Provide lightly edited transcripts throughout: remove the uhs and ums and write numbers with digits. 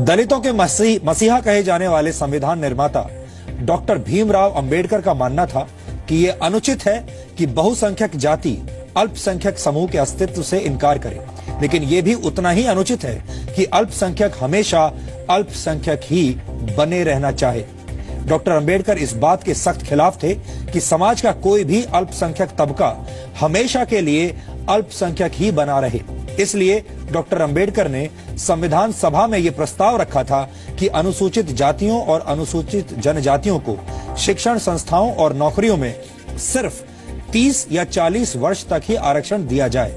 दलितों के मसीहा कहे जाने वाले संविधान निर्माता डॉक्टर भीमराव अंबेडकर का मानना था कि यह अनुचित है कि बहुसंख्यक जाति अल्पसंख्यक समूह के अस्तित्व से इनकार करे, लेकिन यह भी उतना ही अनुचित है कि अल्पसंख्यक हमेशा अल्पसंख्यक ही बने रहना चाहे। डॉक्टर अंबेडकर इस बात के सख्त खिलाफ थे कि समाज का कोई भी अल्पसंख्यक तबका हमेशा के लिए अल्पसंख्यक ही बना रहे। इसलिए डॉक्टर अंबेडकर ने संविधान सभा में यह प्रस्ताव रखा था कि अनुसूचित जातियों और अनुसूचित जनजातियों को शिक्षण संस्थाओं और नौकरियों में सिर्फ 30 या 40 वर्ष तक ही आरक्षण दिया जाए।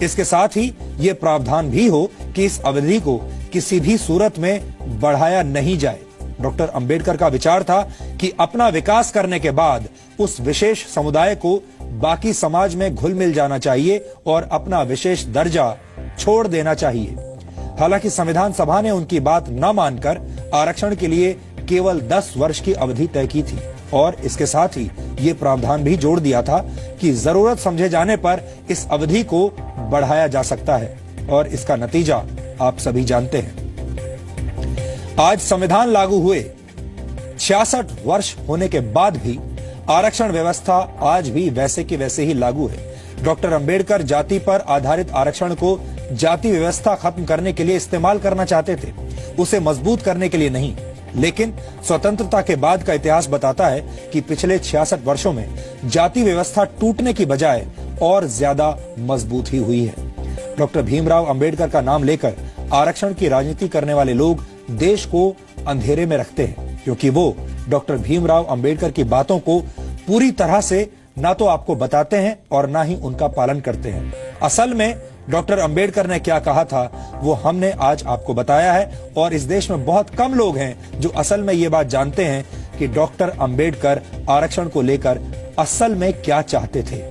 इसके साथ ही ये प्रावधान भी हो कि इस अवधि को किसी भी सूरत में बढ़ाया नहीं जाए। डॉक्टर अंबेडकर का विचार था कि अपना विकास करने के बाद उस विशेष समुदाय को बाकी समाज में घुल मिल जाना चाहिए और अपना विशेष दर्जा छोड़ देना चाहिए। हालांकि संविधान सभा ने उनकी बात न मानकर आरक्षण के लिए केवल 10 वर्ष की अवधि तय की थी और इसके साथ ही ये प्रावधान भी जोड़ दिया था कि जरूरत समझे जाने पर इस अवधि को बढ़ाया जा सकता है और इसका नतीजा आप सभी जानते हैं। आज संविधान लागू हुए 66 वर्ष होने के बाद भी आरक्षण व्यवस्था आज भी वैसे की वैसे ही लागू है। डॉक्टर अंबेडकर जाति पर आधारित आरक्षण को जाति व्यवस्था खत्म करने के लिए इस्तेमाल करना चाहते थे, उसे मजबूत करने के लिए नहीं। लेकिन स्वतंत्रता के बाद का इतिहास बताता है कि पिछले 66 वर्षों में जाति व्यवस्था टूटने की बजाय और ज्यादा मजबूत ही हुई है। डॉक्टर भीमराव अंबेडकर का नाम लेकर आरक्षण की राजनीति करने वाले लोग देश को अंधेरे में रखते हैं, क्योंकि वो डॉक्टर भीमराव अंबेडकर की बातों को पूरी तरह से ना तो आपको बताते हैं और ना ही उनका पालन करते हैं। असल में डॉक्टर अंबेडकर ने क्या कहा था वो हमने आज आपको बताया है और इस देश में बहुत कम लोग हैं जो असल में ये बात जानते हैं कि डॉक्टर अंबेडकर आरक्षण को लेकर असल में क्या चाहते थे।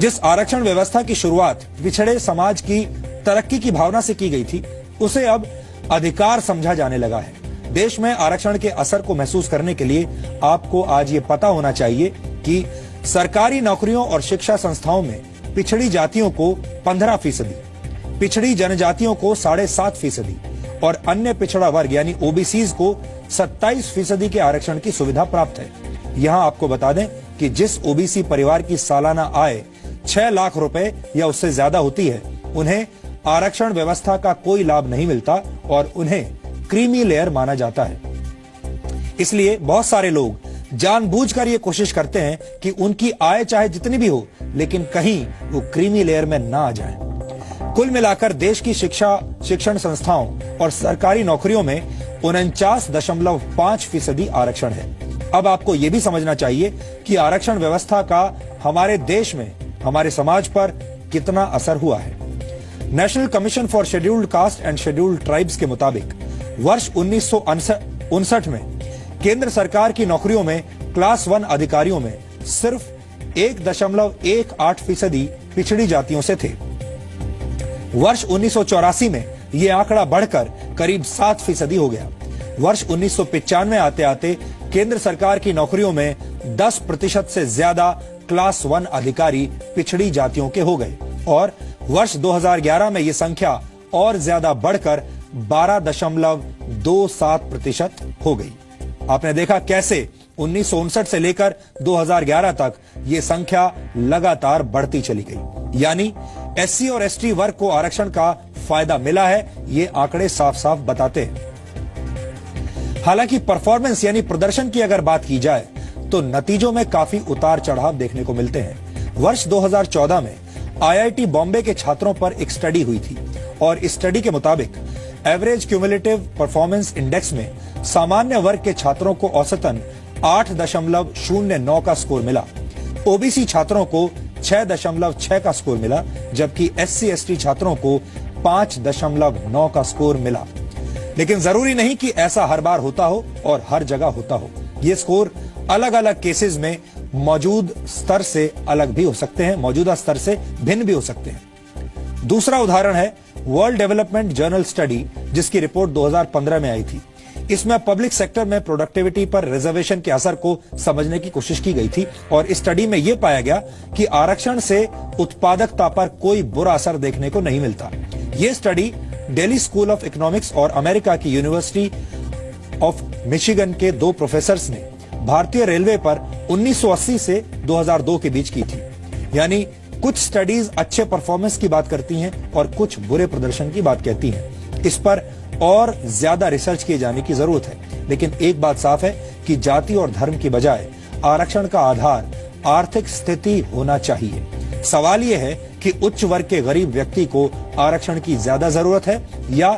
जिस आरक्षण व्यवस्था की शुरुआत पिछड़े समाज की तरक्की की भावना से की गई थी, उसे अब अधिकार समझा जाने लगा है। देश में आरक्षण के असर को महसूस करने के लिए आपको आज ये पता होना चाहिए कि सरकारी नौकरियों और शिक्षा संस्थाओं में पिछड़ी जातियों को 15%, पिछड़ी जनजातियों को 7.5% और अन्य पिछड़ा वर्ग यानी ओबीसीज को 27% के आरक्षण की सुविधा प्राप्त है। यहाँ आपको बता दें कि जिस ओबीसी परिवार की सालाना आय 6 लाख रुपए या उससे ज्यादा होती है, उन्हें आरक्षण व्यवस्था का कोई लाभ नहीं मिलता और उन्हें क्रीमी लेयर माना जाता है। इसलिए बहुत सारे लोग जानबूझकर ये कोशिश करते हैं कि उनकी आय चाहे जितनी भी हो, लेकिन कहीं वो क्रीमी लेयर में ना आ जाए। कुल मिलाकर देश की शिक्षण संस्थाओं और सरकारी नौकरियों में 49.5% आरक्षण है। अब आपको ये भी समझना चाहिए कि आरक्षण व्यवस्था का हमारे देश में हमारे समाज पर कितना असर हुआ है। National commission for scheduled caste and scheduled tribes के मुताबिक वर्ष 1959 में केंद्र सरकार की नौकरियों में क्लास 1 अधिकारियों में सिर्फ 1.18% पिछड़ी जातियों से थे। वर्ष 1984 में यह आंकड़ा बढ़कर करीब 7% हो गया। वर्ष 1995 आते आते केंद्र सरकार की नौकरियों में 10% से ज्यादा क्लास 1 अधिकारी पिछड़ी जातियों के हो गए और वर्ष 2011 में यह संख्या और ज्यादा बढ़कर 12.27% हो गई। आपने देखा कैसे 1959 से लेकर 2011 तक ये संख्या लगातार बढ़ती चली गई। यानी एससी और एसटी वर्ग को आरक्षण का फायदा मिला है, ये आंकड़े साफ साफ बताते हैं। हालांकि परफॉर्मेंस यानी प्रदर्शन की अगर बात की जाए तो नतीजों में काफी उतार चढ़ाव देखने को मिलते हैं। वर्ष 2014 में आईआईटी बॉम्बे के छात्रों पर एक स्टडी हुई थी और इस स्टडी के मुताबिक एवरेज क्यूमुलेटिव परफॉर्मेंस इंडेक्स में सामान्य वर्ग के छात्रों को औसतन 8.09 का स्कोर मिला। ओबीसी छात्रों को 6.6 का स्कोर मिला, जबकि एससी एसटी छात्रों को 5.9 का स्कोर मिला। लेकिन जरूरी नहीं कि ऐसा हर बार होता हो और हर जगह होता हो। ये स्कोर अलग अलग केसेस में मौजूद स्तर से अलग भी हो सकते हैं, मौजूदा स्तर से भिन्न भी हो सकते हैं। दूसरा उदाहरण है वर्ल्ड डेवलपमेंट जर्नल स्टडी, जिसकी रिपोर्ट 2015 में आई थी। इसमें पब्लिक सेक्टर में प्रोडक्टिविटी पर रिजर्वेशन के असर को समझने की कोशिश की गई थी और इस स्टडी में यह पाया गया कि आरक्षण से उत्पादकता पर कोई बुरा असर देखने को नहीं मिलता। यह study Delhi school of economics और अमेरिका की यूनिवर्सिटी ऑफ मिशिगन के 2 प्रोफेसर्स ने भारतीय रेलवे पर 1980 से 2002 के बीच की थी। यानी कुछ स्टडीज अच्छे परफॉर्मेंस की बात करती हैं और कुछ बुरे प्रदर्शन की बात कहती हैं। इस पर और ज्यादा रिसर्च किए जाने की जरूरत है। लेकिन एक बात साफ है कि जाति और धर्म की बजाय आरक्षण का आधार आर्थिक स्थिति होना चाहिए। सवाल यह है कि उच्च वर्ग के गरीब व्यक्ति को आरक्षण की ज्यादा जरूरत है या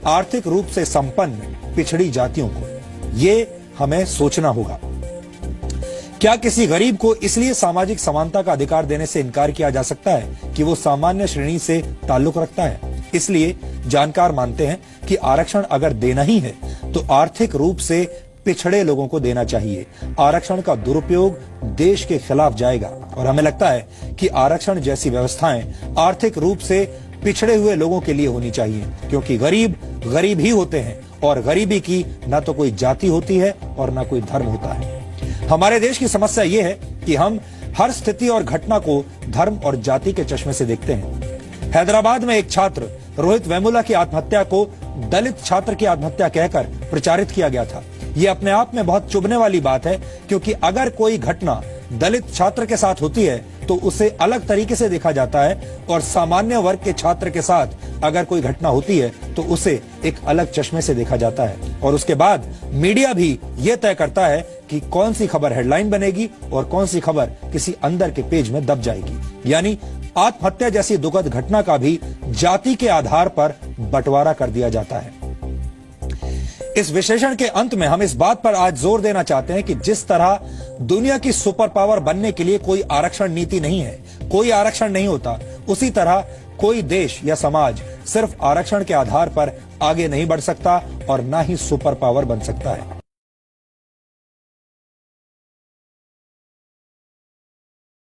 आर्थिक रूप से संपन्न पिछड़ी जातियों को। ये हमें सोचना होगा। क्या किसी गरीब को इसलिए सामाजिक समानता का अधिकार देने से इनकार किया जा सकता है कि वो सामान्य श्रेणी से ताल्लुक रखता है? इसलिए जानकार मानते हैं कि आरक्षण अगर देना ही है तो आर्थिक रूप से पिछड़े लोगों को देना चाहिए। आरक्षण का दुरुपयोग देश के खिलाफ जाएगा और हमें लगता है कि आरक्षण जैसी व्यवस्थाएं आर्थिक रूप से पिछड़े हुए लोगों के लिए होनी चाहिए, क्योंकि गरीब गरीब ही होते हैं और गरीबी की ना तो कोई जाति होती है और ना कोई धर्म होता है। हमारे देश की समस्या यह है कि हम हर स्थिति और घटना को धर्म और जाति के चश्मे से देखते हैं। हैदराबाद में एक छात्र रोहित वेमुला की आत्महत्या को दलित छात्र की आत्महत्या कहकर प्रचारित किया गया था। यह अपने आप में बहुत चुभने वाली बात है, क्योंकि अगर कोई घटना दलित छात्र के साथ होती है तो उसे अलग तरीके से देखा जाता है और सामान्य वर्ग के छात्र के साथ अगर कोई घटना होती है तो उसे एक अलग चश्मे से देखा जाता है। और उसके बाद मीडिया भी यह तय करता है कि कौन सी खबर हेडलाइन बनेगी और कौन सी खबर किसी अंदर के पेज में दब जाएगी। यानी आत्महत्या जैसी दुखद घटना का भी जाति के आधार पर बंटवारा कर दिया जाता है। इस विश्लेषण के अंत में हम इस बात पर आज जोर देना चाहते हैं कि जिस तरह दुनिया की सुपर पावर बनने के लिए कोई आरक्षण नीति नहीं है, कोई आरक्षण नहीं होता, उसी तरह कोई देश या समाज सिर्फ आरक्षण के आधार पर आगे नहीं बढ़ सकता और ना ही सुपर पावर बन सकता है।